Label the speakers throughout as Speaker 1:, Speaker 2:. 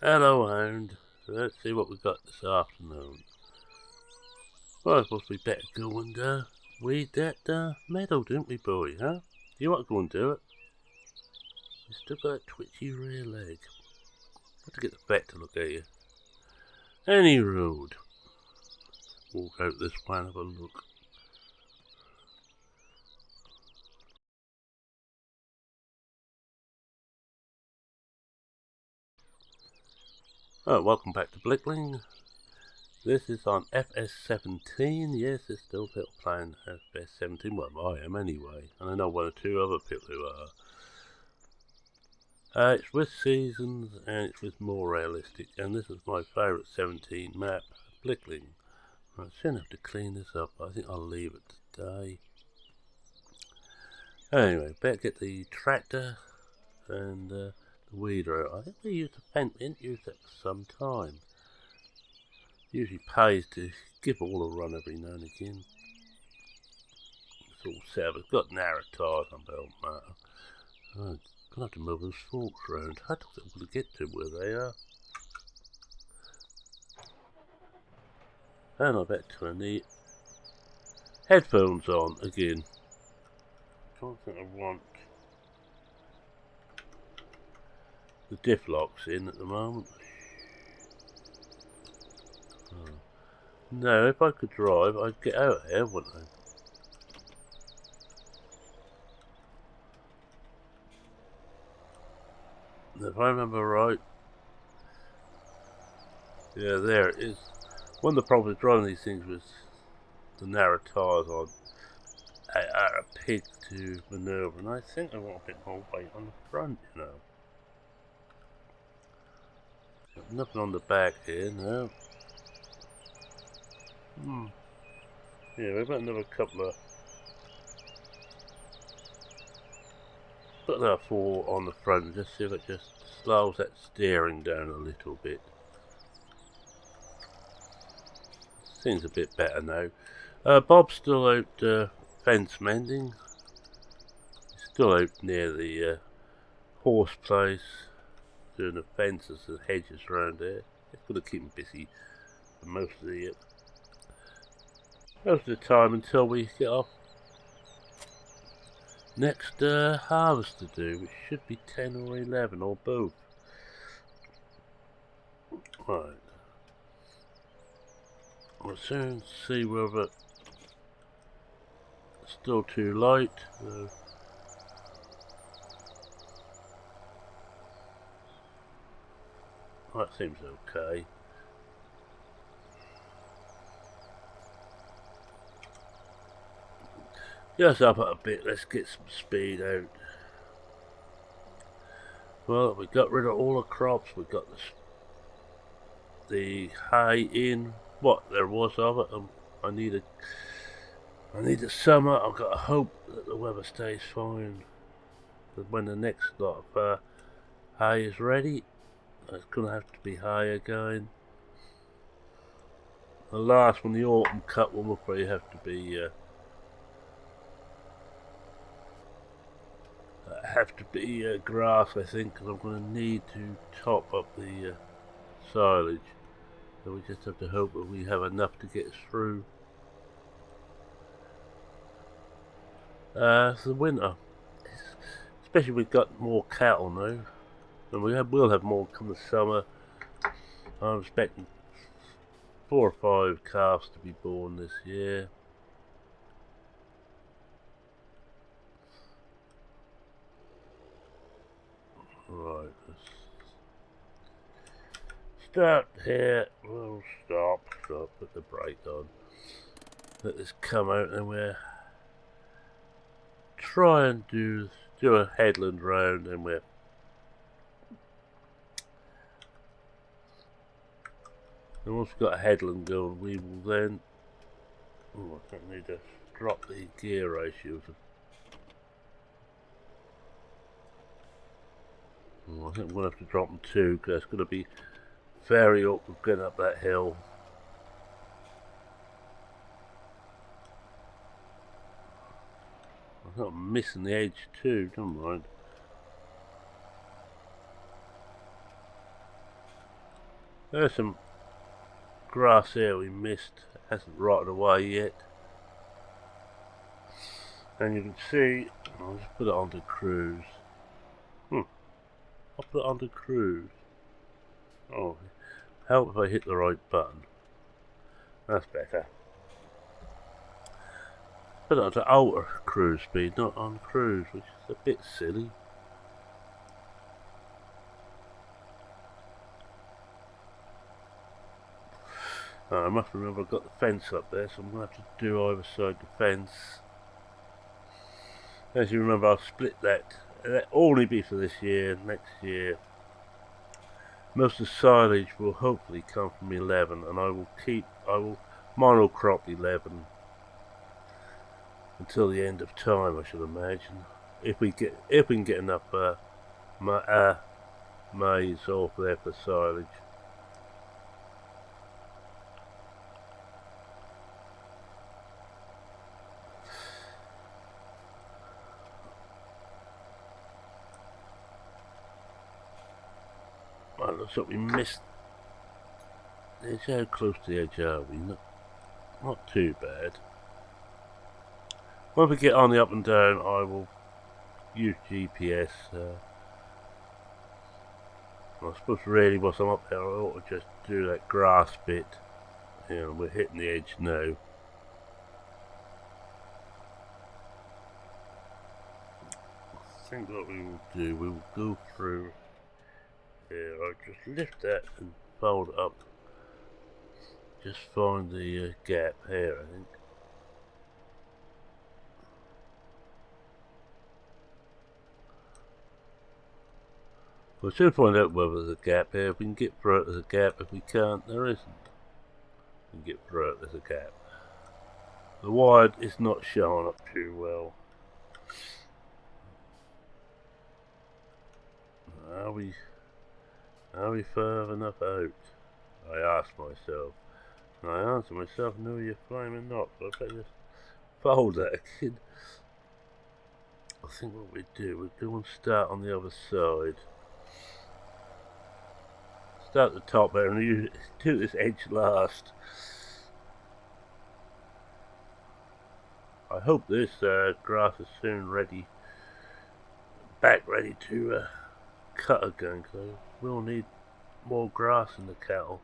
Speaker 1: Hello, Hound. Let's see what we got this afternoon. Well, I suppose we better go and weed that meadow, didn't we, boy, huh? Do you want to go and do it? You still got a twitchy rear leg. Got to get the vet to look at you. Any road. Walk out this way and have a look. Oh, welcome back to Blickling. This is on FS17. Yes, there's still people playing FS17. Well, I am anyway. And I know one or two other people who are. It's with seasons and it's with more realistic. And this is my favourite 17 map, Blickling. I shouldn't have to clean this up. I think I'll leave it today. Anyway, better get the tractor and the weeder out. I think we used the fence. We didn't use that for some time. Usually pays to give all a run every now and again. It's all set up. It's got narrow tyres on the old matter. I'm gonna have to move those forks around. How does it to get to where they are? And I better turn the headphones on again. I don't think I want the diff locks in at the moment. Oh. No, if I could drive, I'd get out here, wouldn't I? If I remember right, yeah, there it is. One of the problems with driving these things was the narrow tyres on are a pig to manoeuvre, and I think I want a bit more weight on the front, you know. Got nothing on the back here, no. Yeah, we've got another couple of... Put another 4 on the front and just see if it just slows that steering down a little bit. Seems a bit better now. Bob's still out fence mending. He's still out near the horse place doing the fences and hedges around there. It's going to keep him busy for most of the time until we get off next harvest to do, which should be 10 or 11 or both. Right. We'll soon see whether it's still too light. That seems okay. Just up it a bit, let's get some speed out. Well, we got rid of all the crops, we got the hay in, what there was of it. I need a summer. I've got to hope that the weather stays fine. That when the next lot of hay is ready, it's going to have to be hay again. The last one, the autumn cut one, will probably have to be grass, I think, because I'm going to need to top up the silage. So we just have to hope that we have enough to get us through the winter. Especially we've got more cattle now, and we'll have more come the summer. I'm expecting 4 or 5 calves to be born this year. Right, let's start here. We'll stop, put the brake on. Let this come out, and we'll try and do a headland round, and once we've got a headland going, we will then... Oh, I don't need to drop the gear ratios. Oh, I think I'm going to have to drop them too, because it's going to be very awkward getting up that hill. I think I'm missing the edge too, don't mind. There's some grass here we missed. It hasn't rotted away yet. And you can see, I'll just put it onto cruise. I'll put it onto cruise. Oh, help if I hit the right button. That's better. Put it onto ultra cruise speed, not on cruise, which is a bit silly. I must remember I've got the fence up there, so I'm going to have to do either side the fence. As you remember, I'll split that. That'll only be for this year. Next year, most of the silage will hopefully come from 11, and I will monocrop 11 until the end of time, I should imagine. If we can get enough maize off there for silage. Well, looks like we missed the edge. How close to the edge are we? Not too bad. When we get on the up and down, I will use GPS. I suppose really once I'm up there, I ought to just do that grass bit. You know, we're hitting the edge now. I think what we will do, we will go through here. I'll just lift that and fold it up. Just find the gap here, I think. We'll soon find out whether there's a gap here. If we can get through it, there's a gap. If we can't, there isn't. We can get through it, there's a gap. The wide is not showing up too well. Are we far enough out? I ask myself. And I answer myself, no, you're flaming not. But I better just fold that again. I think what we do, we'll go and start on the other side. Start at the top there and do this edge last. I hope this grass is soon ready to cut again, because I will need more grass in the cattle.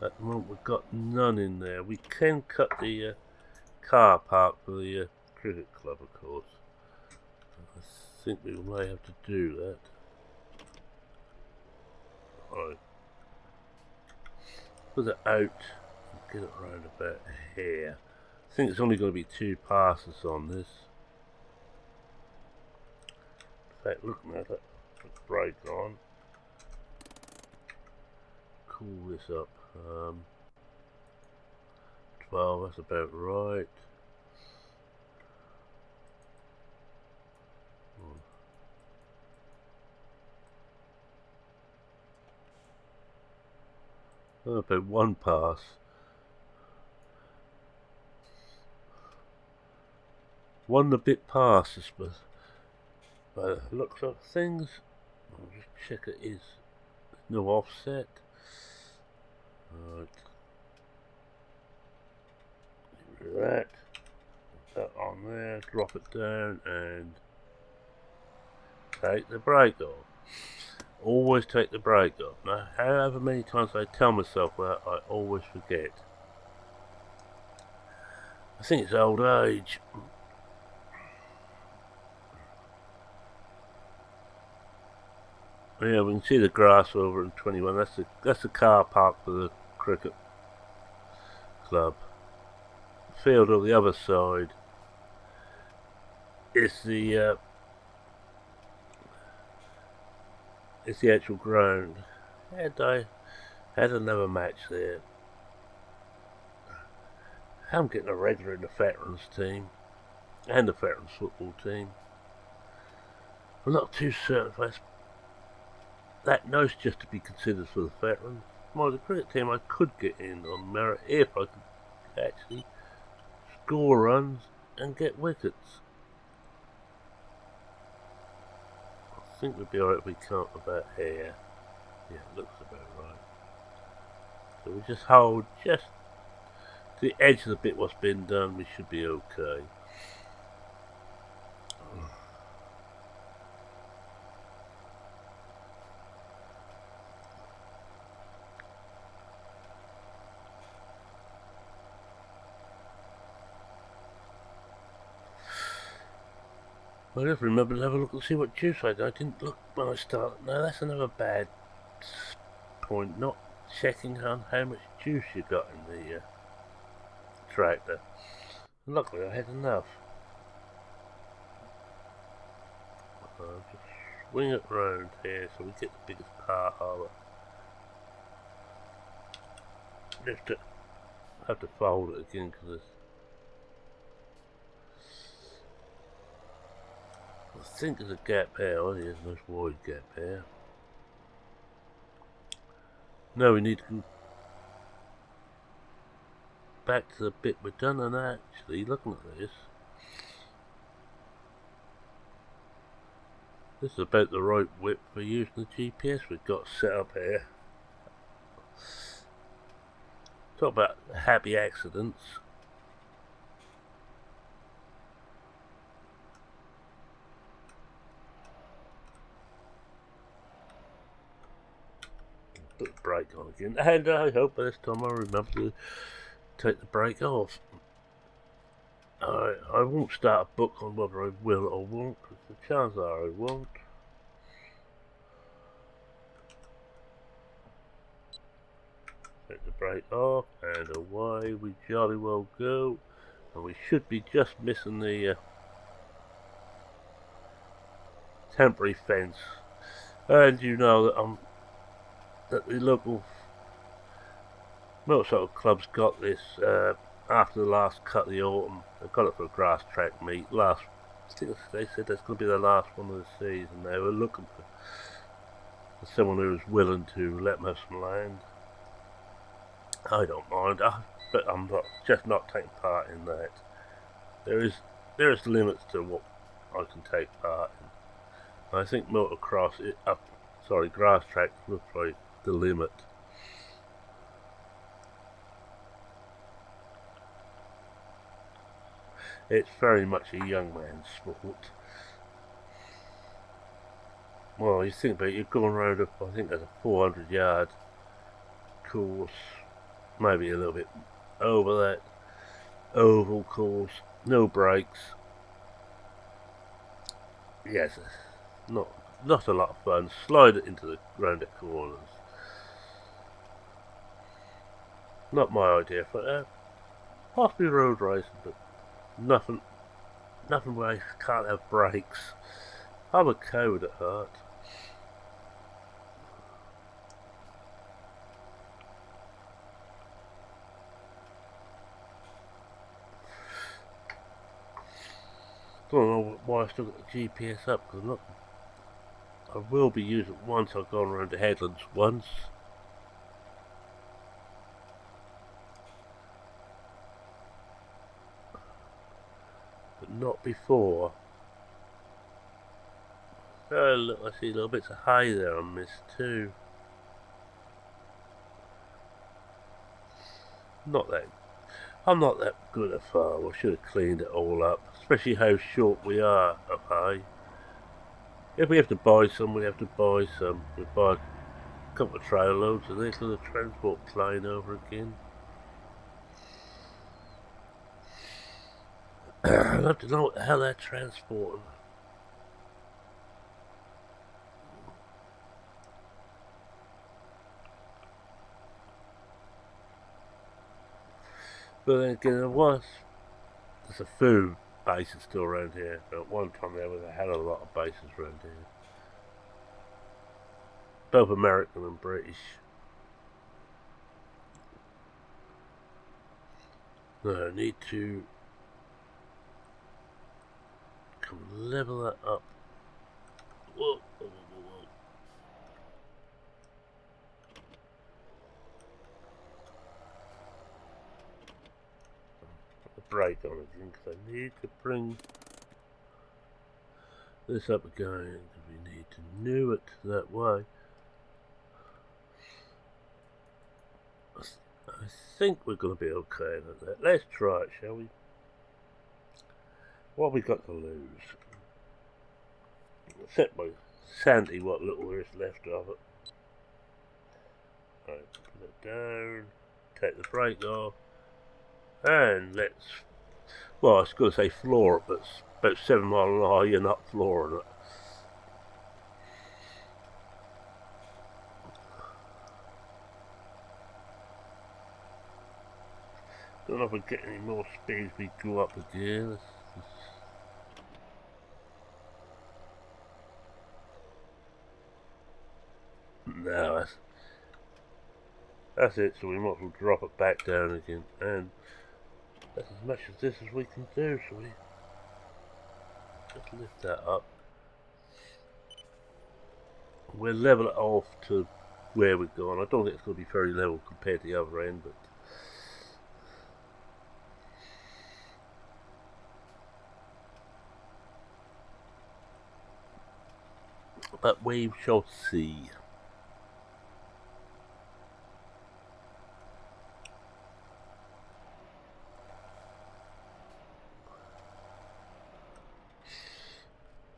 Speaker 1: At the moment we've got none in there. We can cut the car park for the cricket club, of course. I think we may have to do that. Right. Put it out, get it round about here. I think it's only going to be 2 passes on this. In fact, looking at it, put the brake on. Cool this up. 12, that's about right. About 1 pass. One a bit passes, but by the looks of things, I'll just check it is no offset. Right. Do that. Put that on there, drop it down, and take the brake off. Always take the brake off. Now, however many times I tell myself that, I always forget. I think it's old age. Yeah, we can see the grass over in 21. That's the car park for the cricket club. The field on the other side is the actual ground. I had another match there. I'm getting a regular in the veterans team and the veterans football team. I'm not too certain if that knows just to be considered for the veterans. Well, the cricket team I could get in on merit if I could actually score runs and get wickets. I think we'd be alright if we count about here. Yeah, it looks about right. So we just hold just to the edge of the bit what's been done, we should be okay. I just remember to have a look and see what juice I had. I didn't look when I started. No, that's another bad point, not checking on how much juice you got in the tractor. Luckily I had enough. Just swing it round here so we get the biggest part of it. Just to have to fold it again because I think there's a gap here. Oh, there's a nice wide gap here. Now we need to go back to the bit we're done, and actually looking at this is about the right width for using the GPS we've got set up here. Talk about happy accidents. Put the brake on again, and I hope this time I remember to take the brake off. I won't start a book on whether I will or won't, because the chances are I won't. Take the brake off, and away we jolly well go. And we should be just missing the temporary fence. And you know that the local motorcycle club's got this after the last cut of the autumn. They've got it for a grass track meet. I think they said that's going to be the last one of the season. They were looking for someone who was willing to let them have some land. I don't mind, but I'm not taking part in that. There is limits to what I can take part in. I think motocross, grass track looks like the limit. It's very much a young man's sport. Well, you think about it, you're going around I think there's a 400-yard course, maybe a little bit over that, oval course, no brakes. Yes, not a lot of fun. Slide it round the corners. Not my idea for possibly road racing, but nothing where I can't have brakes. I'm a coward at heart. Don't know why I still got the GPS up, because I will be using it once I've gone around the headlands once. But not before. Oh look, I see little bits of hay there I missed too. I'm not that good at farm. I should have cleaned it all up, especially how short we are of hay. If we have to buy some, we have to buy some. We buy a couple of trailer loads of this for the transport plane over again. I'd have to know what the hell they're transporting. But then again, there's a food bases still around here. At one time there was a hell of a lot of bases around here. Both American and British. No, I need to come level that up. Whoa, whoa, whoa, whoa. Put the brake on again because I need to bring this up again because we need to new it that way. think we're going to be okay with that. Let's try it, shall we? What have we got to lose? Except by Sandy, what little there is left of it. Right, put it down, take the brake off, and let's, well, I was going to say floor it, but it's about 7 miles an hour, you're not flooring it. Don't know if we get any more speed as we go up the gear. No, that's it, so we might as well drop it back down again, and that's as much as this as we can do, so we just lift that up. We'll level it off to where we're going. I don't think it's going to be very level compared to the other end, but we shall see.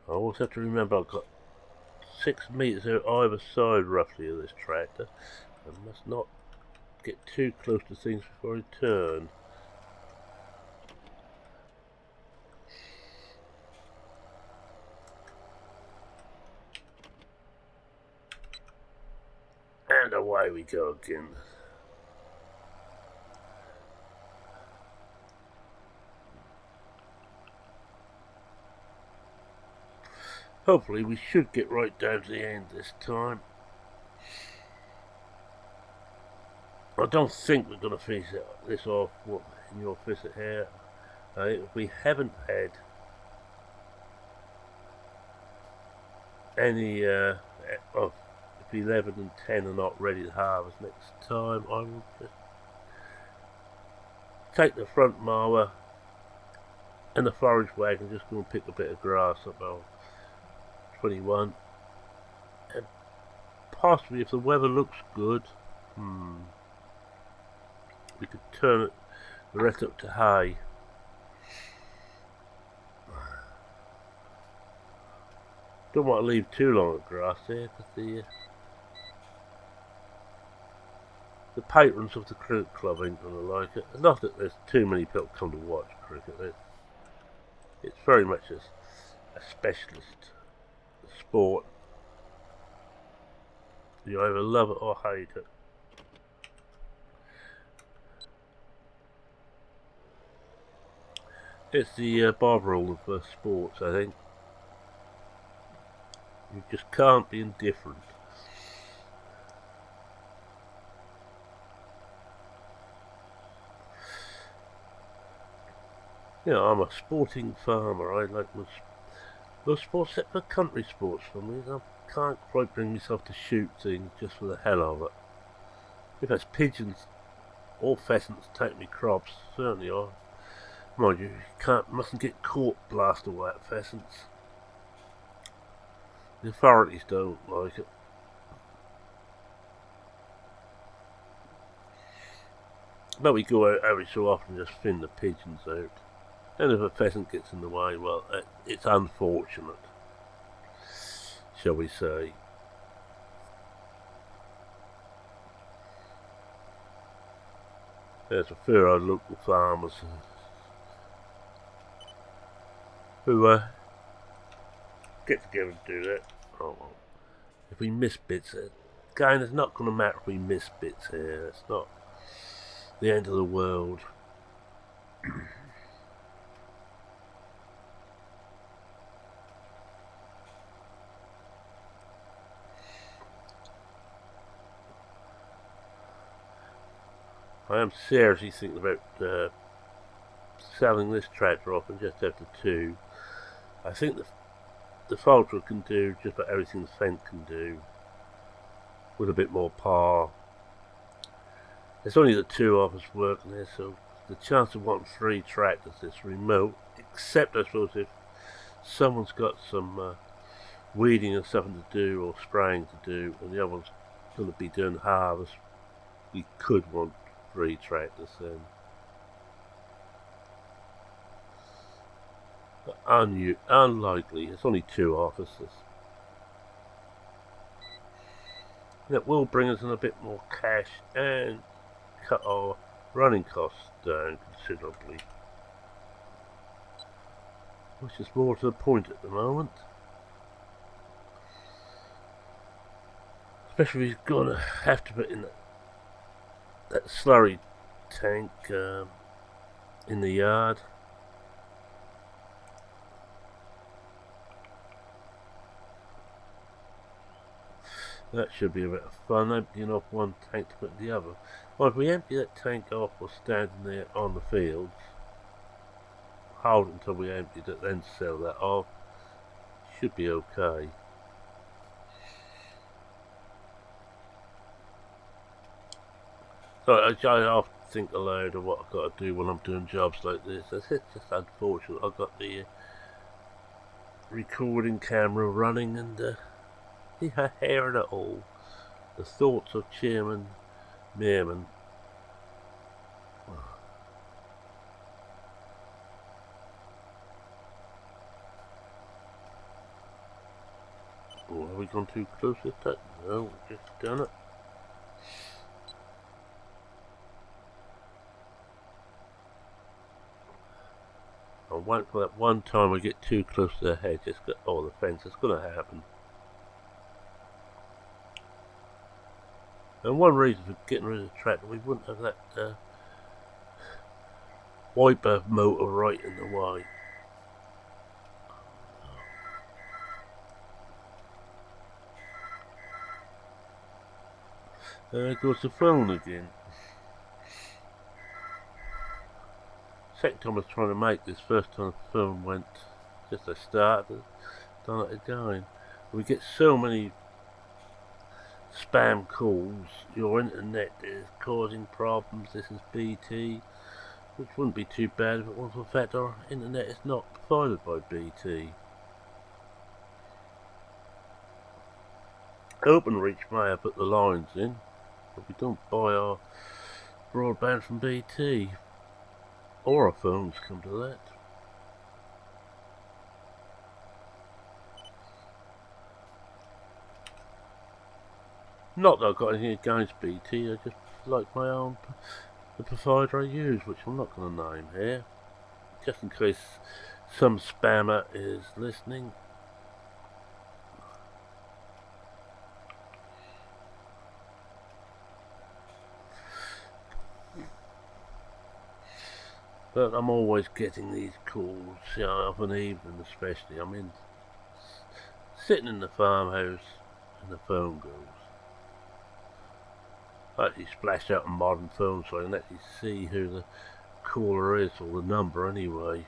Speaker 1: I always have to remember I've got 6 metres out either side roughly of this tractor. I must not get too close to things before I turn. And away we go again. Hopefully we should get right down to the end this time. I don't think we're going to finish this off in your visit here. If we haven't had any of if 11 and 10 are not ready to harvest next time, I will just take the front mower and the forage wagon, just go and pick a bit of grass up our 21, and possibly if the weather looks good, we could turn it the rest up to hay. Don't want to leave too long of grass there, because the patrons of the cricket club ain't going to like it. Not that there's too many people come to watch cricket. It's very much a specialist sport. You either love it or hate it. It's the barbarrel of sports, I think. You just can't be indifferent. You know, I'm a sporting farmer. I like most sports except for country sports for me. I can't quite bring myself to shoot things just for the hell of it. If that's pigeons or pheasants take me crops, certainly I. Mind you, mustn't get caught blasting away at pheasants. The authorities don't like it. But we go out every so often and just thin the pigeons out. And if a pheasant gets in the way, well, it's unfortunate, shall we say. There's a few of local farmers who get together and do that. Oh well. If we miss bits, again, it's not going to matter if we miss bits here. It's not the end of the world. I am seriously thinking about selling this tractor off and just have the 2. I think the Falter can do just about everything the Fendt can do with a bit more power. There's only the 2 of us working there, so the chance of wanting 3 tractors is remote, except I suppose if someone's got some weeding and something to do or spraying to do and the other one's going to be doing harvest, we could want 3 tractors then. But unlikely, it's only 2 officers. That will bring us in a bit more cash and cut our running costs down considerably. Which is more to the point at the moment. Especially if he's gonna have to put in that slurry tank in the yard. That should be a bit of fun, emptying off one tank to put in the other. Well, if we empty that tank off or standing there on the fields, hold it until we emptied it, then sell that off, should be okay. So I often think aloud of what I've got to do when I'm doing jobs like this. It's just unfortunate. I've got the recording camera running and hearing it all. The thoughts of Chairman Mehrman. Oh, have we gone too close to that? No, we've just done it. I won't for that one time we get too close to the hedge, or the fence, it's going to happen. And one reason for getting rid of the tractor, we wouldn't have that wiper motor right in the way. There goes the phone again. Second time I was trying to make this, first time the phone went, just I started, done it again. We get so many spam calls, your internet is causing problems, this is BT, which wouldn't be too bad if it wasn't for the fact our internet is not provided by BT. OpenReach may have put the lines in, but we don't buy our broadband from BT, or our phones come to that. Not that I've got anything against BT, I just like my own, the provider I use, which I'm not going to name here, just in case some spammer is listening. But I'm always getting these calls, you know, of an evening especially. I'm sitting in the farmhouse and the phone goes. I actually splashed out a modern phone so I can actually see who the caller is, or the number anyway.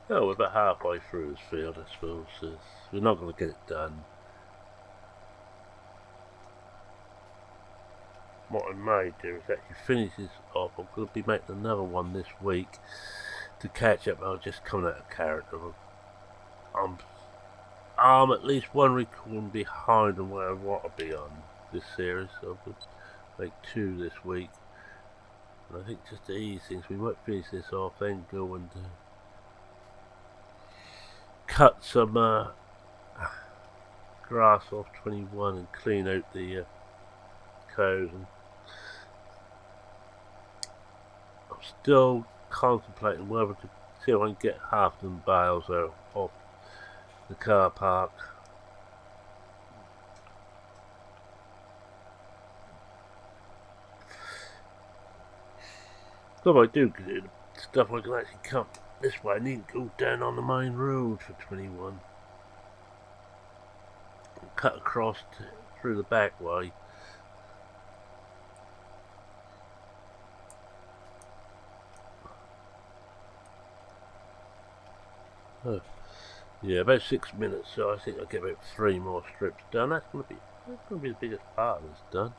Speaker 1: Oh, we're about halfway through this field, I suppose. We're not going to get it done. What I may do is actually finish this off. I'm going to be making another one this week to catch up. I'll just come out of character. I'm at least one recording behind on where I want to be on this series, so I'm going to make 2 this week. And I think just to ease things, we might finish this off, then go and cut some grass off 21 and clean out the cows. And I'm still contemplating whether to see if I can get half them bales out off the car park. So if I do do the stuff, I can actually come this way. I need to go down on the main road for 21 and cut across through the back way. Yeah, about 6 minutes, so I think I'll get about 3 more strips done. That's going to be the biggest part of this done.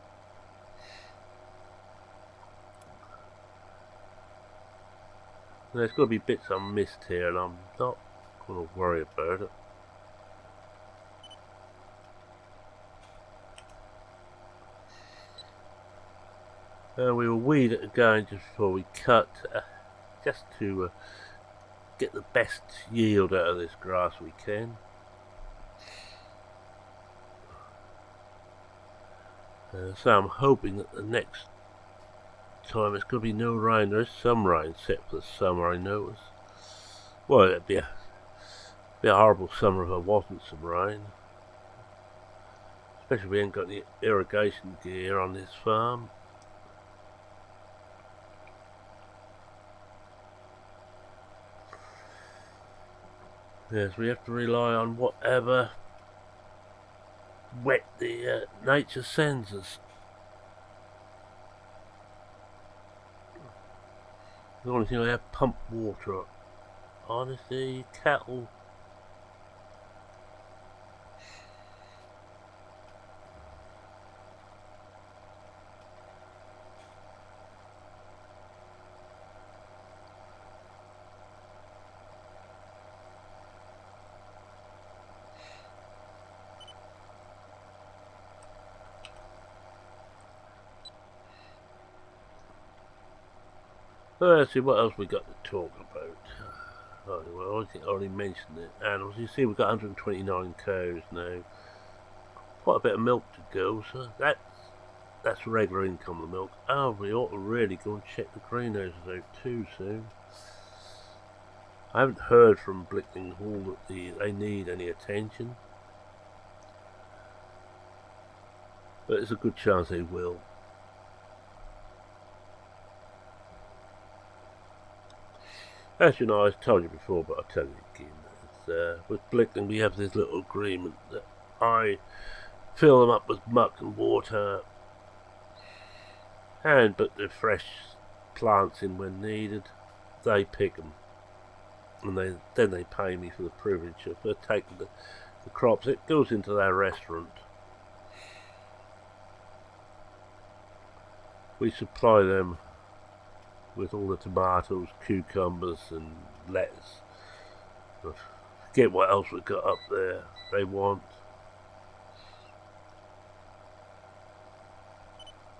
Speaker 1: There's going to be bits I missed here, and I'm not going to worry about it. We will weed it again just before we cut, just to get the best yield out of this grass we can. So I'm hoping that the next time it's going to be no rain. There is some rain set for the summer, I notice. Well, it'd be a horrible summer if there wasn't some rain. Especially if we ain't got the irrigation gear on this farm. Yes, we have to rely on whatever wet the nature sends us. The only thing I have pumped water on is the cattle. Let's see what else we got to talk about. Oh, well, I think I already mentioned it. Animals, you see we've got 129 cows now. Quite a bit of milk to go, so that's regular income of milk. Oh, we ought to really go and check the greenhouses out too soon. I haven't heard from Blickling Hall that they need any attention. But there's a good chance they will. As you know, I've told you before, but I'll tell you again. With Blickling, we have this little agreement that I fill them up with muck and water, and put the fresh plants in when needed. They pick them, and then they pay me for the privilege of taking the crops. It goes into their restaurant. We supply them with all the tomatoes, cucumbers and lettuce. Forget what else we got up there they want.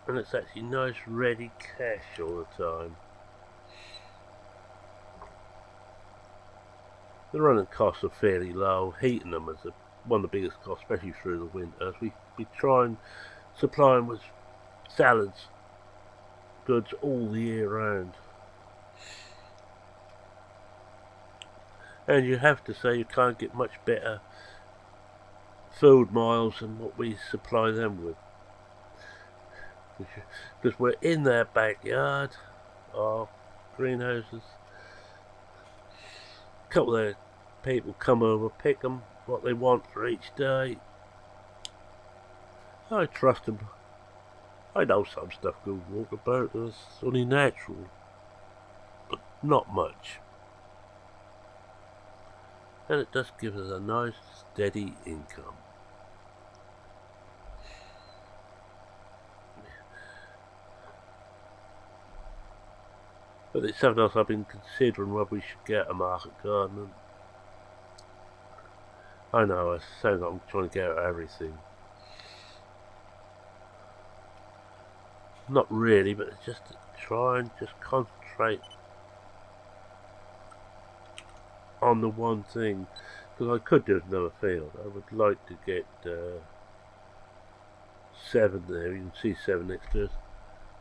Speaker 1: And it's actually nice ready cash all the time. The running costs are fairly low. Heating them is one of the biggest costs, especially through the winter. We try and supply them with salads, goods all the year round. And you have to say you can't get much better food miles than what we supply them with. Because we're in their backyard, our greenhouses. A couple of people come over, pick them, what they want for each day. I trust them. I know some stuff goes walk about, it's only natural, but not much. And it does give us a nice, steady income. But it's something else I've been considering whether we should get a market garden. I know, it sounds like I'm trying to get out everything. Not really, but it's just to try and just concentrate on the one thing. Because I could do another field. I would like to get 7 there. You can see 7 next to it.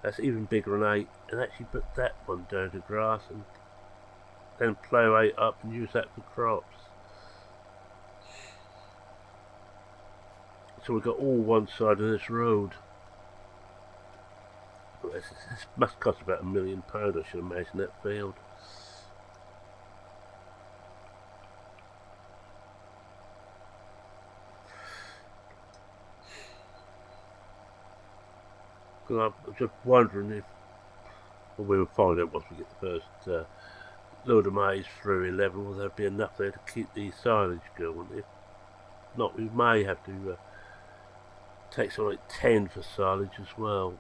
Speaker 1: That's even bigger than 8. And actually put that one down to grass and then plough 8 up and use that for crops. So we've got all one side of this road. This must cost about £1 million, I should imagine, that field. Because I'm just wondering if, well, we'll find out once we get the first load of maize through 11, will there be enough there to keep the silage going. If not, we may have to take something like 10 for silage as well.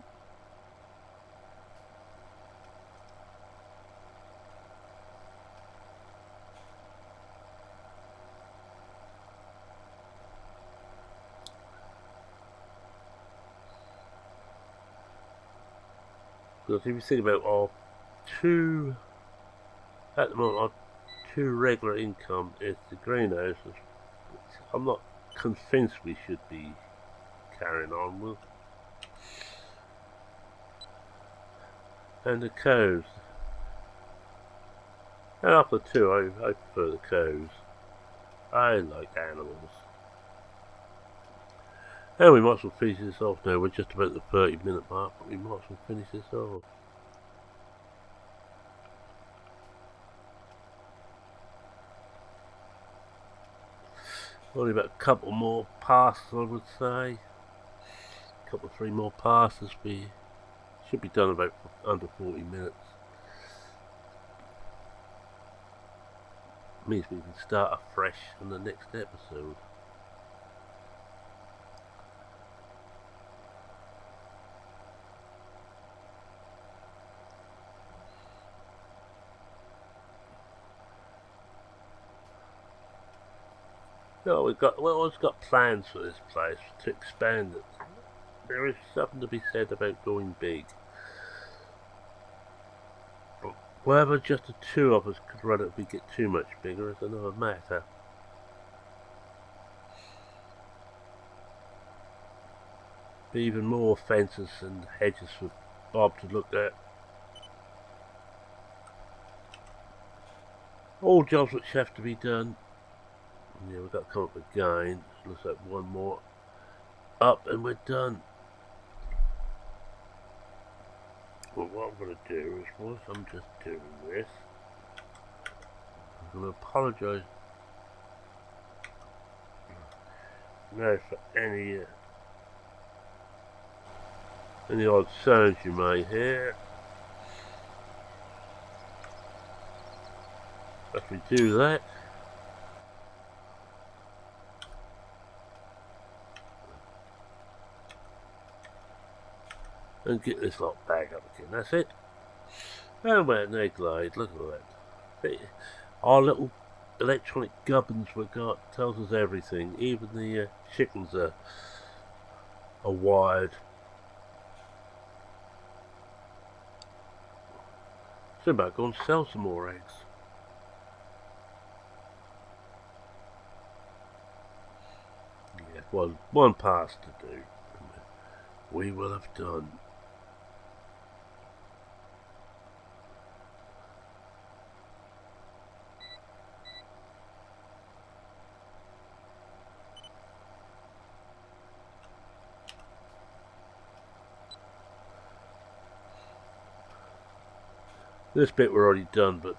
Speaker 1: Because if you think about our two, at the moment, our two regular income is the greenhouses, which I'm not convinced we should be carrying on with. And the cows. And of the two, I prefer the cows. I like animals. And we might as well finish this off now. We're just about the 30-minute mark, but we might as well finish this off. Only about a couple more passes, I would say. A couple, 3 more passes. We should be done about under 40 minutes. Means we can start afresh on the next episode. No, we've always got plans for this place to expand it. There is something to be said about going big. But whether just the two of us could run it if we get too much bigger is another matter. Be even more fences and hedges for Bob to look at. All jobs which have to be done. Yeah, we've got to come up again. Looks like one more up and we're done. Well, what I'm going to do is, whilst I'm just doing this, I'm going to apologise now for any odd sounds you may hear. If we do that, and get this lot back up again, that's it. And we're now glide, look at that. Our little electronic gubbins we got tells us everything. Even the chickens are wired. So I might go and sell some more eggs. Yeah, one pass to do. We will have done. This bit we're already done, but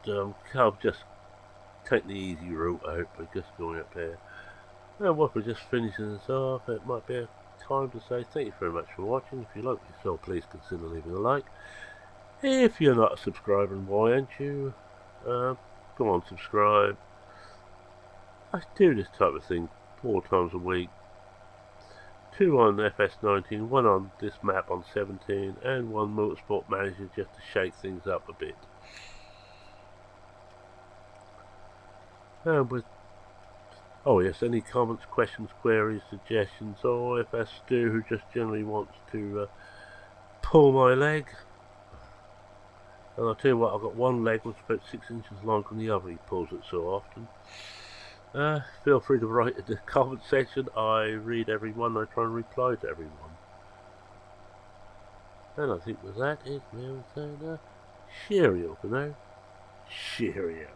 Speaker 1: I'll just take the easy route out by just going up there. And while we're just finishing this off, it might be a time to say thank you very much for watching. If you like what you saw, please consider leaving a like. If you're not a subscriber, and why aren't you? Go on, subscribe. I do this type of thing 4 times a week. 2 on FS19, 1 on this map on 17, and 1 Motorsport Manager just to shake things up a bit. And with, oh yes, any comments, questions, queries, suggestions, or if that's Stu who just generally wants to pull my leg. And I'll tell you what, I've got one leg which is about 6 inches longer than the other, he pulls it so often. Feel free to write in the comment section. I read everyone, I try and reply to everyone. And I think with that, it's now saying cheerio for now. Cheerio.